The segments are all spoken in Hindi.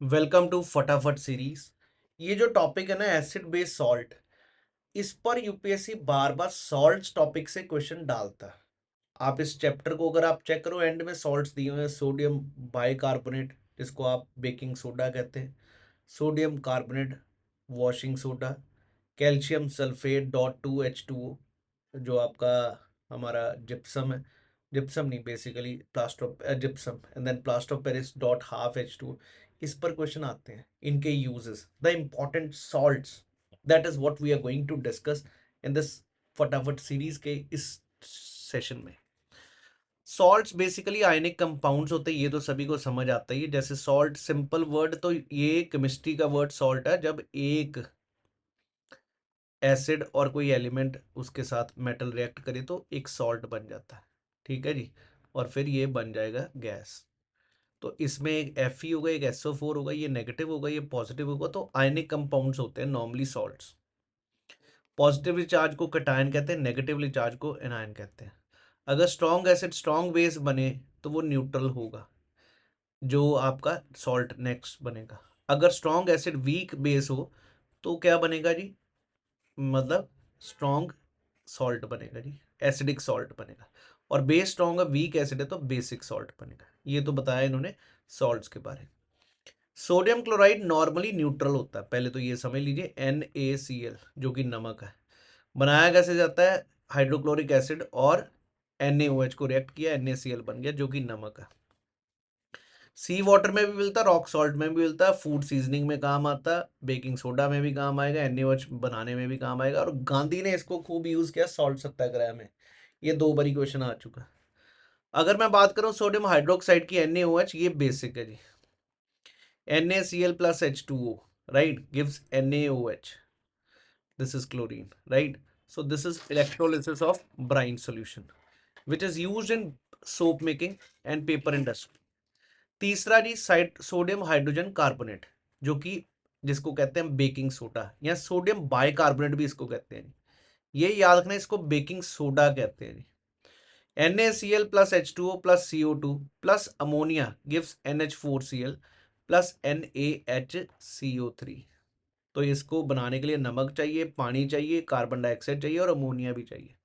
वेलकम टू फटाफट सीरीज। ये जो टॉपिक है ना, एसिड बेस सॉल्ट, इस पर यूपीएससी बार बार सॉल्ट्स टॉपिक से क्वेश्चन डालता है। आप इस चैप्टर को अगर आप चेक करो, एंड में सॉल्ट्स दिए हुए हैं। सोडियम बाइकार्बोनेट, जिसको आप बेकिंग सोडा कहते हैं, sodium carbonate washing soda, calcium sulphate .2H2O, जो आपका हमारा जिप्सम है, जिप्सम नहीं basically plaster of gypsum, and then plaster of Paris .12H2। इस पर क्वेश्चन आते हैं, इनके uses, the important salts, that is what we are going to discuss in this फटाफट सीरीज के इस सेशन में। सॉल्ट्स बेसिकली आयनिक कंपाउंड्स होते हैं, ये तो सभी को समझ आता ही है। जैसे सॉल्ट सिंपल वर्ड, तो ये केमिस्ट्री का वर्ड सॉल्ट है। जब एक एसिड और कोई एलिमेंट उसके साथ मेटल रिएक्ट करे तो एक सॉल्ट बन जाता है, ठीक है जी। और फिर ये बन जाएगा गैस। तो इसमें एक Fe होगा, एक SO4 होगा, ये नेगेटिव होगा, ये पॉजिटिव होगा। तो आयनिक कंपाउंड्स होते हैं नॉर्मली सॉल्ट्स। पॉजिटिवली चार्ज को कैटायन कहते हैं, नेगेटिवली चार्ज को एनायन कहते हैं। अगर स्ट्रॉन्ग एसिड स्ट्रॉन्ग बेस बने तो वो न्यूट्रल होगा, जो आपका सॉल्ट नेक्स्ट बनेगा। अगर स्ट्रॉन्ग एसिड वीक बेस हो तो क्या बनेगा जी, मतलब स्ट्रॉन्ग सॉल्ट बनेगा जी, एसिडिक सॉल्ट बनेगा। और बेस स्ट्रॉन्ग है, वीक एसिड है तो बेसिक सॉल्ट बनेगा। ये तो बताया इन्होंने सॉल्ट्स के बारे में। सोडियम क्लोराइड नॉर्मली न्यूट्रल होता है, पहले तो ये समझ लीजिए। NaCl जो कि नमक है, बनाया कैसे जाता है, हाइड्रोक्लोरिक एसिड और NaOH को रिएक्ट किया, NaCl बन गया जो कि नमक है। सी वाटर में भी मिलता है, रॉक सॉल्ट में भी मिलता है, फूड सीजनिंग में काम आता है, बेकिंग सोडा में भी काम आएगा, NaOH बनाने में भी काम आएगा। और गांधी ने इसको खूब यूज किया सॉल्ट सत्याग्रह में। ये 2 बारी क्वेश्चन आ चुका है। अगर मैं बात करूं सोडियम हाइड्रोक्साइड की, NaOH, ये बेसिक है जी। NaCl plus H2O, right, gives NaOH. This is chlorine, right? So this is electrolysis of brine solution, which is used in soap making and paper industry. तीसरा जी सोडियम हाइड्रोजन कार्बोनेट, जो कि जिसको कहते हैं बेकिंग सोडा, या सोडियम बाइकार्बोनेट भी इसको कहते हैं। ये याद रखना, इसको बेकिंग सोडा कहते हैं। NaCl plus H2O plus CO2 plus ammonia gives NH4Cl plus NaHCO3। तो इसको बनाने के लिए नमक चाहिए, पानी चाहिए, कार्बन डाइऑक्साइड चाहिए और अमोनिया भी चाहिए।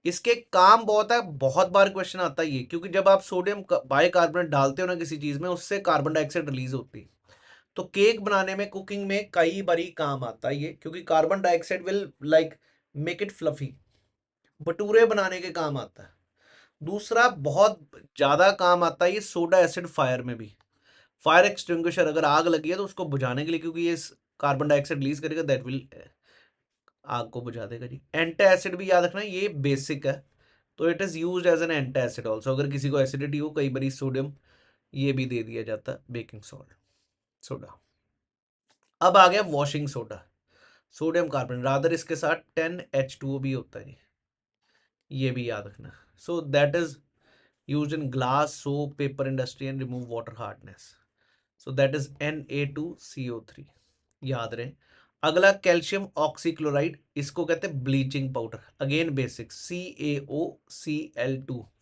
इसके काम बहुत है, बहुत बार क्वेश्चन आता है ये, क्योंकि जब आप सोडियम बाइकार्बोनेट डालते हो ना किसी चीज में, उससे कार्बन डाइऑक्साइड रिलीज होती है। तो केक बनाने में, कुकिंग में कई बारी काम आता है ये, क्योंकि carbon dioxide will like make it fluffy. Bhature बनाने के काम आता है। दूसरा बहुत ज्यादा काम आता है ये सोडा एसिड फायर में भी। फायर एक्सटिंग्विशर, अगर आग लगी है तो उसको बुझाने के लिए, क्योंकि ये कार्बन डाइऑक्साइड रिलीज करेगा, दैट विल आग को बुझा देगा जी। एंटी एसिड भी याद रखना, ये बेसिक है, तो it is used as an anti acid also. अगर किसी को एसिडिटी हो, कई बार सोडियम ये भी दे दिया जाता है, बेकिंग सॉल्ट सोडा। अब आ गया washing soda, sodium carbon, rather इसके साथ 10H2O भी होता है, ये भी याद रखना। So that is use in glass, soap, paper industry and remove water hardness. So that is Na2CO3, याद रहे। अगला कैल्शियम ऑक्सीक्लोराइड, इसको कहते हैं bleaching powder, again basic, CaOCl2।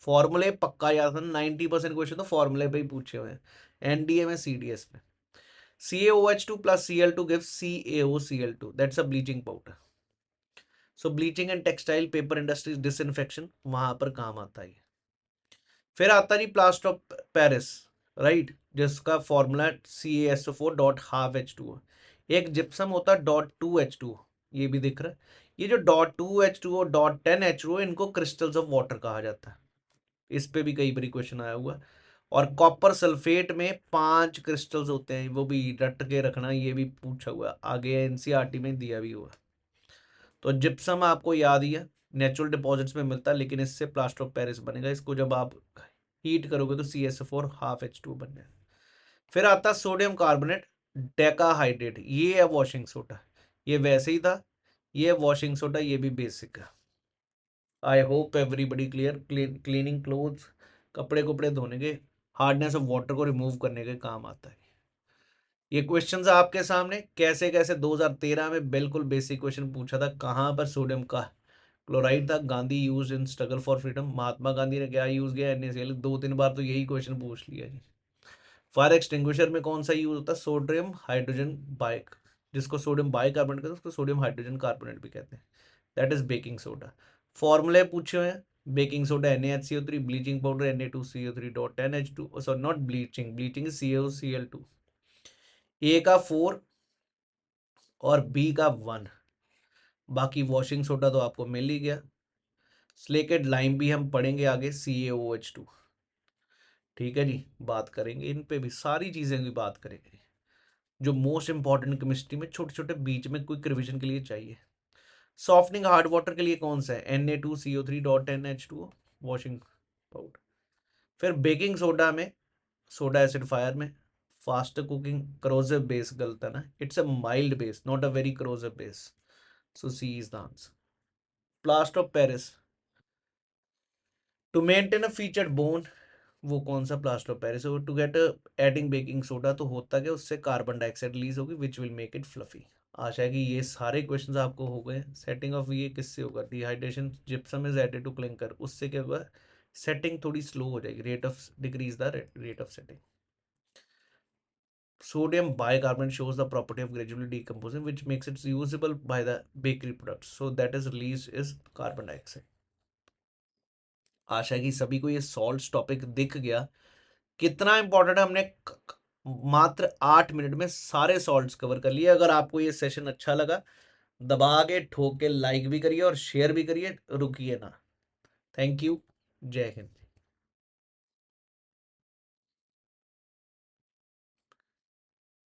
फॉर्मूले पक्का याद रखना, 90% क्वेश्चन तो फॉर्मूले पे ही पूछे हुए हैं, एनडीए में, CDS में। CaOH2 plus Cl2 gives CaOCl2, that's a bleaching powder. So bleaching and textile paper industries disinfection, वहां पर काम आता है। फिर आता है प्लास्टर ऑफ पेरिस, राइट, जिसका फॉर्मूला CaSO4.12H2O। एक जिप्सम होता है .2H2O, ये भी दिख रहा है। ये जो .2H2O .10H2O, इनको क्रिस्टल्स ऑफ वाटर कहा जाता है। इस पे भी कई बार क्वेश्चन आया हुआ। और कॉपर सल्फेट में 5 क्रिस्टल्स होते हैं, वो भी रट के रखना, ये भी पूछा हुआ आगे, NCERT में दिया भी हुआ। तो जिप्सम आपको याद ही है, नेचुरल डिपॉजिट्स में मिलता है, लेकिन इससे प्लास्टर ऑफ पेरिस बनेगा। इसको जब आप हीट करोगे तो CaSO4 ½ H2O बन जाएगा। फिर आता है सोडियम कार्बोनेट डेकाहाइड्रेट, ये है वॉशिंग सोडा। ये वैसे ही था, ये वॉशिंग सोडा, ये भी बेसिक है। I hope everybody clear. Cleaning clothes, कपड़े कुपड़े धोने के, हार्डनेस ऑफ वाटर को रिमूव करने के काम आता है। ये क्वेश्चंस आपके सामने कैसे कैसे 2013 में बिल्कुल बेसिक क्वेश्चन पूछा था, कहां पर सोडियम का क्लोराइड था, Gandhi use in struggle for freedom, Mahatma Gandhi ने क्या यूज किया, NaCl। 2-3 बार तो यही क्वेश्चन पूछ लिया जी। फायर एक्सटिंग्विशर में कौन सा यूज होता है? सोडियम हाइड्रोजन बाइक, जिसको सोडियम बाइकार्बोनेट कहते हैं उसको सोडियम हाइड्रोजन कार्बोनेट भी कहते हैं, दैट इज बेकिंग सोडा। फॉर्मूले पूछे हुए हैं, baking soda NaHCO3, bleaching powder Na2CO3.10H2, sorry not bleaching, bleaching is CaOCl2। ए का 4 और बी का 1, बाकी वॉशिंग सोडा तो आपको मिल ही गया। स्लेकेट लाइम भी हम पढ़ेंगे आगे, CaOH2। ठीक है जी, बात करेंगे इन पे भी, सारी चीजें की बात करेंगे जो मोस्ट इंपॉर्टेंट केमिस्ट्री में छोटे छोटे बीच में क्विक रिवीजन के लिए चाहिए। सॉफ्टनिंग हार्ड वाटर के लिए कौन सा है? Na2CO3.10H2O, washing powder. फिर बेकिंग सोडा में, सोडा एसिडिफायर में, फास्ट कुकिंग, करोजिव बेस गलता ना, it's a mild base not a very corrosive base, so C is the answer. Plaster of Paris, to maintain a featured bone, वो कौन सा plaster of Paris? To get adding baking soda, तो होता क्या, उससे कार्बन डाइऑक्साइड रिलीज होगी which will make it fluffy. आशा है कि ये सारे क्वेश्चंस आपको हो गए। सेटिंग ऑफ ये किससे होगा? Dehydration, gypsum is added to clinker, उससे क्या होगा? सेटिंग थोड़ी स्लो हो जाएगी, rate of decrease the rate of setting. Sodium bicarbonate shows the property of gradually decomposing, which makes it usable by the bakery products. So that is released is carbon dioxide. आशा है कि सभी को ये सॉल्ट्स टॉपिक दिख गया कितना इंपॉर्टेंट है। हमने मात्र 8 मिनट में सारे सॉल्ट्स कवर कर लिए। अगर आपको ये सेशन अच्छा लगा, दबा के ठोक के लाइक भी करिए और शेयर भी करिए, रुकिए ना। थैंक यू, जय हिंद।